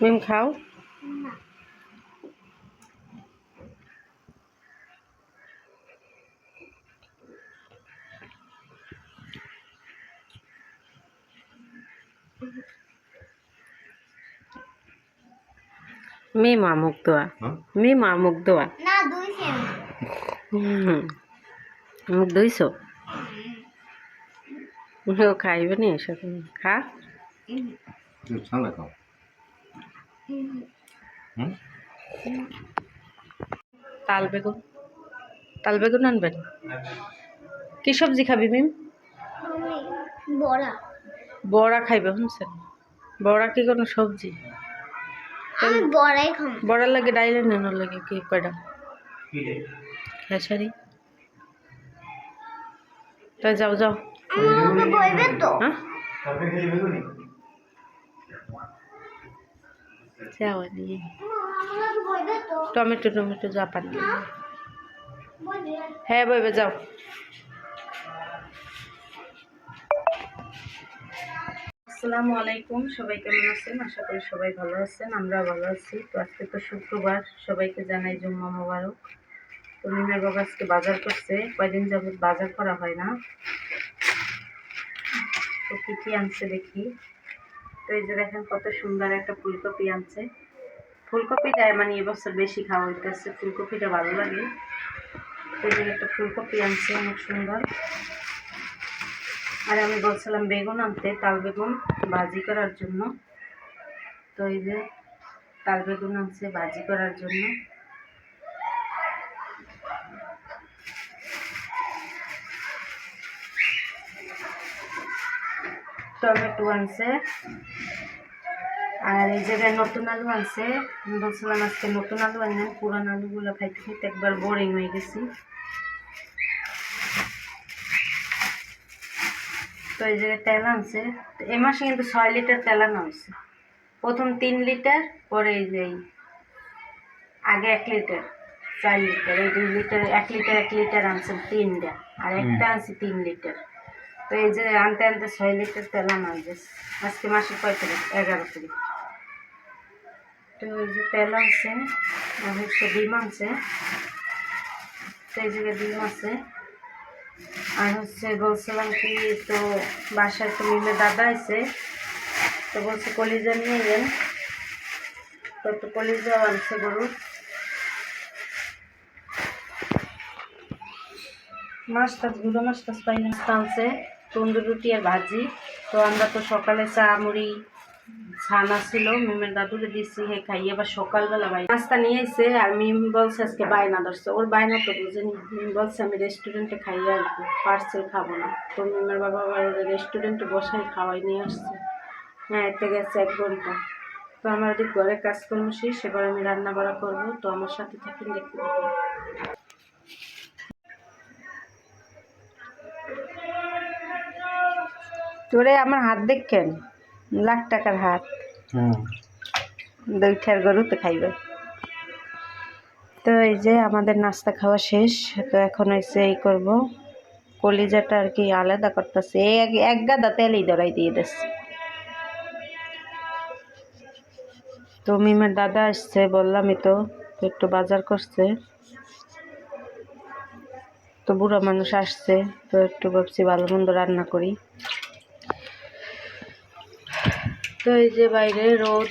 মিম খাও। মিম আমুক দোয়া, মিম আমুক দোয়া না দুইছে মুখ ধুইছো? ও খাইবে নি এসব? খা। তাল বেগুন, তাল বেগুন আনবেন? কি সবজি খাবি মিম? বড়া। বড়া খাইবে শুনছেন? বড়া কি কোনো সবজি? আমি বড়াই খাম। বড়ার লাগে ডাইলে নেনোর লাগে কি কয়টা খেসারি। তাই যাও যাও। বইবে তো। হ্যাঁ যাও নিয়ে বইবে তো। টমেটো টমেটো যা পানি। হ্যাঁ বইবে যাও। আসসালামু আলাইকুম, সবাই কেমন আছেন? আশা করি সবাই ভালো আছেন, আমরা ভালো আছি। তো আজকে তো শুক্রবার, সবাইকে জানাই জুম্মা মোবারক। তো মিমের বাবা আজকে বাজার করছে, কয়দিন যাবত বাজার করা হয় না। তো কী কী আনছে দেখি। তো এই যে দেখেন কত সুন্দর একটা ফুলকপি আনছে। ফুলকপিটা মানে এবছর বেশি খাওয়া হইতেছে, ফুলকপিটা ভালো লাগে। তো এই যে একটা ফুলকপি আনছে অনেক সুন্দর। আর আমি বলছিলাম বেগুন আনতে, তাল বেগুন ভাজি করার জন্য। তো এই যে তাল বেগুন আনছে ভাজি করার জন্য। টমেটো আনছে। আর এই জায়গায় নতুন আলু আনছে। আমি বলছিলাম আজকে নতুন আলু আনেন, পুরান আলুগুলো খাইতে খাইতে একবার বোরিং হয়ে গেছি। তো এই জায়গায় তেল আনছে। এই মাসে কিন্তু 6 লিটার তেল আনা হয়েছে। প্রথম 3 লিটার, পরে এই যে আগে 1 লিটার, 4 লিটার, এই 2 লিটার, 1 লিটার 1 লিটার আনছে 3টা, আর একটা আনছে 3 লিটার। তো এই যে আনতে আনতে 6 লিটার তেল আনা হয়ে গেছে। আজকে মাসের কয় তারিখ? 11 তারিখ। তো এই যে তেল আনছে, আর হচ্ছে ডিম আনছে। তো এই জায়গায় ডিম আছে। আর হচ্ছে বলছিলাম কি, তো বাসায় তো মিমের দাদা আছে, তো বলছে কলিজা নিয়ে যান। তো একটু কলিজাও আনছে গরু। মাছ টাছ, গুঁড়ো মাছ টাছ পাই না, আনছে তন্দুর রুটি আর ভাজি। তো আমরা তো সকালে চা মুড়ি ছানা ছিল, মিমের দাদুরে দিচ্ছি, হে খাইয়ে আবার সকালবেলা নাস্তা নিয়ে এসে। আর মিম বলছে আজকে বায়না ধরছে, ওর বায়না তো বুঝেনি। মিম বলছে আমি রেস্টুরেন্টে খাইয়ে আসবো, পার্সেল খাবো না। তো মিমের বাবা আবার রেস্টুরেন্টে বসাই খাওয়াই নিয়ে আসছে। হ্যাঁ, এতে গেছে 1 ঘন্টা। তো আমার ওদিক ঘরে কাজকর্ম শেষ, এবার আমি রান্না বাড়া করবো। তো আমার সাথে থাকেন, দেখতে থাকুন। তোরে আমার হাত দেখেন, লাখ টাকার হাত। 2টার গরু তো খাইবে। তো এই যে আমাদের নাস্তা খাওয়া শেষ। তো এখন হয়েছে এই করবো, কলিজাটা আর কি আলাদা করতেছে। এক গাদা তেলই ধরাই দিয়ে দিচ্ছে। তো মিমের দাদা আসছে, বললামই তো, একটু বাজার করছে। তো বুড়া মানুষ আসছে, তো একটু ভাবছি ভালো মন্দ রান্না করি। তো এই যে বাইরে রোদ,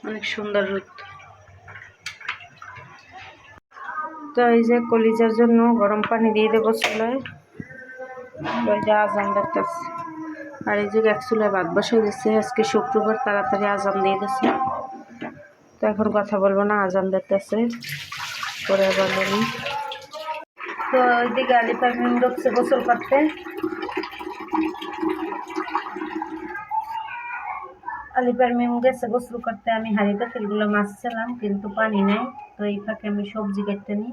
অনেক সুন্দর রোদ। তো এই যে কলিজার জন্য গরম পানি দিয়ে দেবো চুলায়। ওই যে আজান দেখতেছে। আর এই যে এক চুলায় ভাত বসে দিচ্ছে, আজকে শুক্রবার, তাড়াতাড়ি আজান দিয়ে দিচ্ছে। তো এখন কথা বলবো না, আজান দেখতেছে, পরে আবার বলি। তো ওইদিকে আলিফার মিম ঢুকছে গোসল করতে। আলিফার মিম গেছে গোসল করতে। আমি হাঁড়িতে তেলগুলো মাছছিলাম, কিন্তু পানি নেই। তো এই ফাঁকে আমি সবজি কেটে নিই।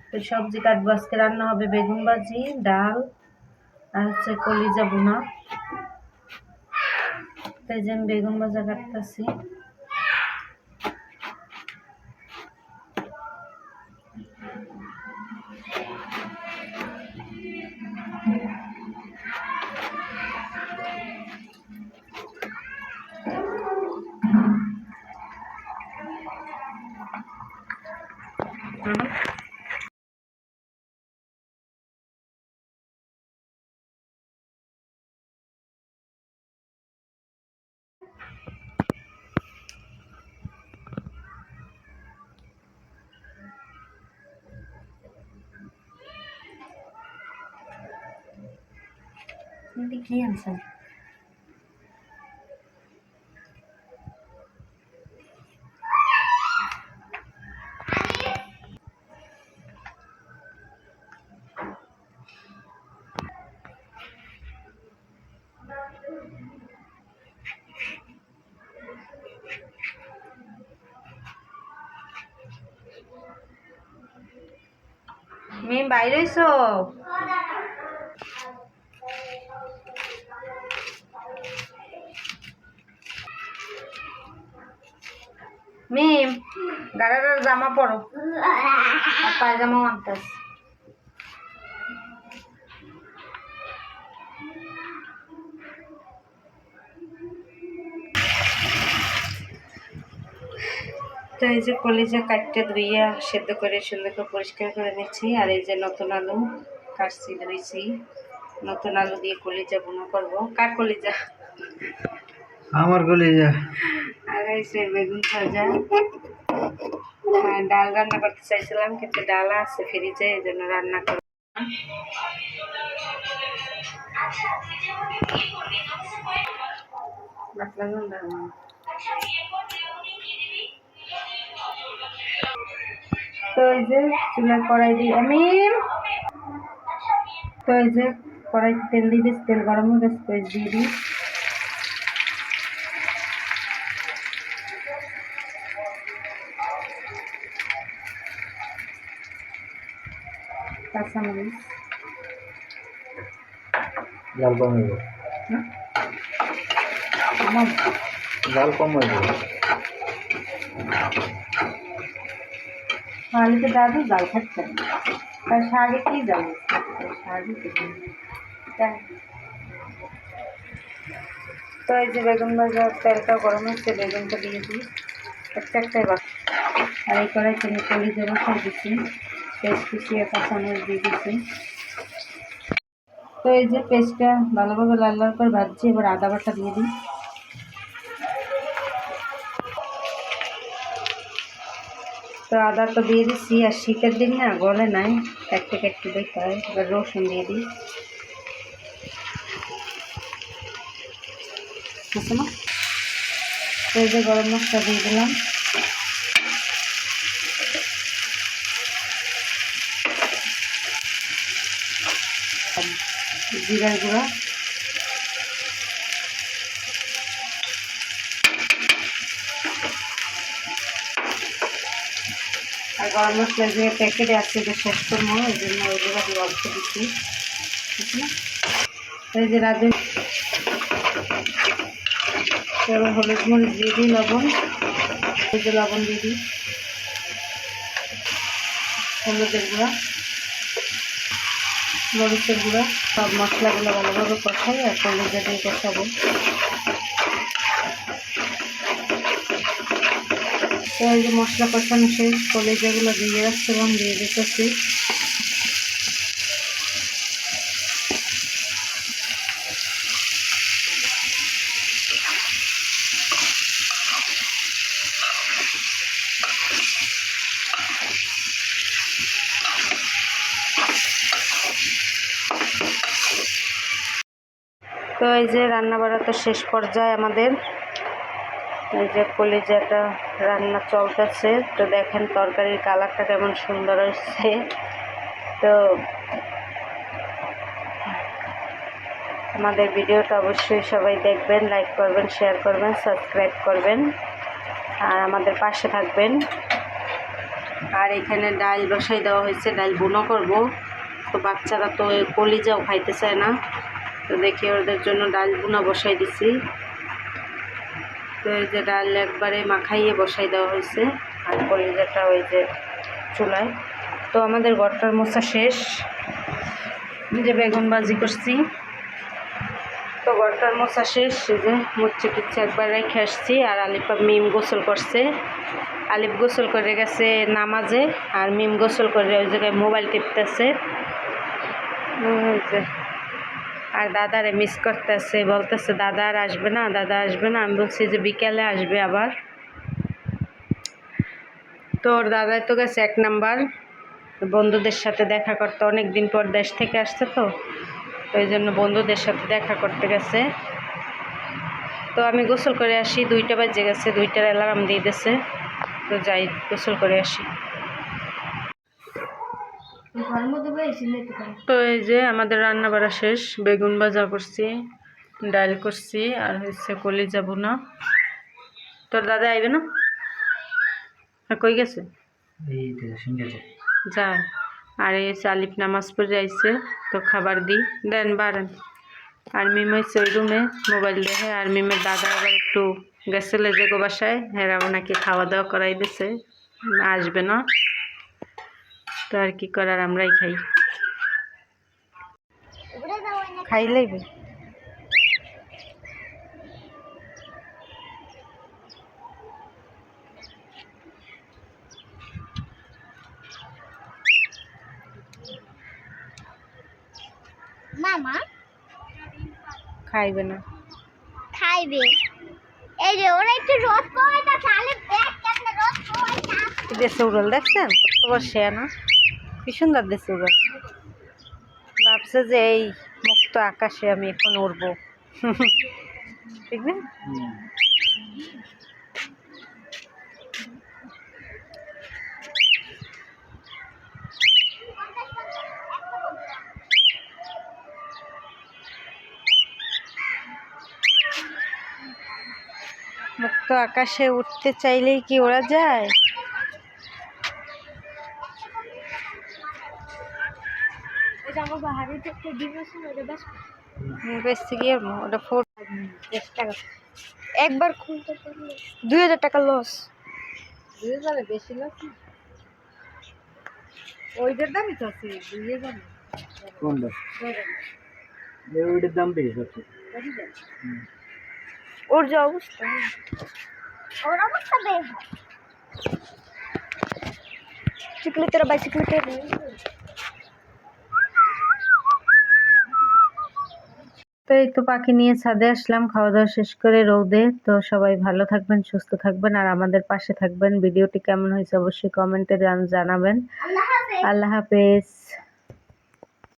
তো সবজি কাটবো, আজকে রান্না হবে বেগুন ভাজি, ডাল, আর হচ্ছে কলিজা ভুনা। তাই যে আমি বেগুন ভাজা কাটতেছি। দি কি আনছেন? মিম বাইরে হইছো? মিম গাড়ার জামা পরো আর পায়জামাও আনতাস। তো এই যে কলিজা কাটতে ধুইয়া সেদ্ধ করে সুন্দর করে পরিষ্কার করে নিচ্ছি। আর এই যে নতুন আলু কাটছি ধুইছি, নতুন আলু দিয়ে কলিজা ভুনা করবো। কার কলিজা? আমার কলিজা। আর এই যে বেগুন ভাজা। ডাল রান্না করতে চাইছিলাম কিন্তু ডাল আছে ফ্রিজে, এই জন্য রান্না করবো। তো এই যে চুলার কড়াই দিয়ে তো এই যে কড়াই তেল দিয়ে দিচ্ছি, তেল গরম হয়ে গেছে, পেঁয়াজ দিয়ে দিই। কাঁচামরিচ, জাল কম হইব, জাল কম হইব। আলুতে দাদু জাল খাচ্ছে না, তার শাকে কি জাল? শাকে তো এই যে বেগুন ভাজা তেলটা গরম হচ্ছে, বেগুনটা দিয়ে দিই একটাই বাস। আর এই কড়াই তুমি কলিজা বসাই দিচ্ছি, পেস্ট কুচিয়ে কাঁচামরিচ দিয়ে দিচ্ছি। তো এই যে পেস্টটা ভালোভাবে লাল লাল করে ভাজছি, এবার আদা বাটা দিয়ে দিই। তো আদা তো দিয়ে দিচ্ছি, আর শীতের দিন না গলে নাই, একটু একটু দিতে হয়। এবার রসুন দিয়ে দিই, বুঝছো না? তো এই যে গরম মশলা দিয়ে দিলাম, জিরার গুঁড়া, আর গরম মশলা যে প্যাকেটে আছে যে শেষ করবো, এই জন্য ওইগুলো দিয়ে অল্প দিচ্ছি, বুঝছো না? এই যে রাঁধুনি, এবার হলুদ মরিচ দিয়ে দিই, লবণ, এই যে লবণ দিয়ে দিই, হলুদের গুঁড়া, মরিচের গুঁড়া, সব মশলাগুলো ভালোভাবে কষাই আর কলিজা দিয়ে কষাবো। তো এই যে মশলা কষানো শেষ, কলিজাগুলো দিয়ে রাখছিলাম, দিয়ে দিতেছি। তো এই যে রান্না বাড়া তো শেষ পর্যায়ে আমাদের, এই যে কলিজাটা রান্না চলতেছে। তো দেখেন তরকারির কালারটা কেমন সুন্দর হয়েছে। তো আমাদের ভিডিওটা অবশ্যই সবাই দেখবেন, লাইক করবেন, শেয়ার করবেন, সাবস্ক্রাইব করবেন আর আমাদের পাশে থাকবেন। আর এখানে ডাল বসাই দেওয়া হয়েছে, ডাল বুনো করব। তো বাচ্চারা তো কলিজাও খাইতে চায় না, তো দেখি ওদের জন্য ডাল বুনা বসাই দিছি। তো এই যে ডাল একবারে মাখাইয়ে বসাই দেওয়া হয়েছে, আর কলিজাটা ওই যে চুলায়। তো আমাদের ঘরটার মোছা শেষ, যে বেগুন ভাজি করছি। তো ঘরটার মোছা শেষ, এই যে মুচ্ছে টুচ্ছে একবার রেখে আসছি। আর আলিপা মিম গোসল করছে, আলিপ গোসল করে গেছে নামাজে, আর মিম গোসল করে ওই জায়গায় মোবাইল টিপতেছে। আর দাদারে মিস করতেছে, বলতেছে দাদা আর আসবে না, দাদা আসবে না। আমি বলছি যে বিকেলে আসবে আবার। তো ওর দাদাই তো গেছে 1 নাম্বার বন্ধুদের সাথে দেখা করতে, অনেক দিন পর দেশ থেকে আসছে। তো তো এই জন্য বন্ধুদের সাথে দেখা করতে গেছে। তো আমি গোসল করে আসি, 2টা বাজে গেছে, 2টার অ্যালার্ম দিয়ে দিয়েছে। তো যাই গোসল করে আসি। তো এই যে আমাদের রান্না বাড়া শেষ, বেগুন ভাজা করছি, ডাল করছি, আর হচ্ছে কলিজা ভুনা। তোর দাদা আইবে না? আর কই গেছে? যায়। আর এই আলিফ নামাজ পড়ে আইছে, তো খাবার দিই, দেন বাড়েন। আর মিম হচ্ছে ওই রুমে মোবাইল দেখে। আর মিমের দাদা আবার একটু গেছিল যে গো বাসায়, হেরাও নাকি খাওয়া দাওয়া করাই দিছে, আসবে না। তো আর কি করার, আমরাই খাই, খাইলেই মামা খাইবে না। খাইবে। এই যে ওরা একটু রোদ কমে তা তাহলে দেখ কেমন রোদ কমে দেশে উড়াল দেখছেন কত বড় শেয়ানা, কি সুন্দর দেশে উড়াল। ভাবছে যে এই মুক্ত আকাশে আমি এখন উড়বো। ঠিক না? মুক্ত আকাশে উঠতে চাইলেই কি ওরা যায়? বেশি গিয়ে ওটা একবার খুলতে পারলে 2000 টাকা লস। 2000 বেশি লস, ওইটার দামই তো আছে 2000। কোনটা? ওইটার দাম বেশি হচ্ছে। ওর যে অবস্থা, ওর অবস্থা বেশ। চিকলি তেরা বাইসিকলিতে। তো এই তো পাখি নিয়ে ছাদে আসলাম খাওয়া দাওয়া শেষ করে রোদে। তো সবাই ভালো থাকবেন, সুস্থ থাকবেন, আর আমাদের পাশে থাকবেন। ভিডিওটি কেমন হয়েছে অবশ্যই কমেন্টে জানাবেন। আল্লাহ হাফেজ। আল্লাহ হাফেজ।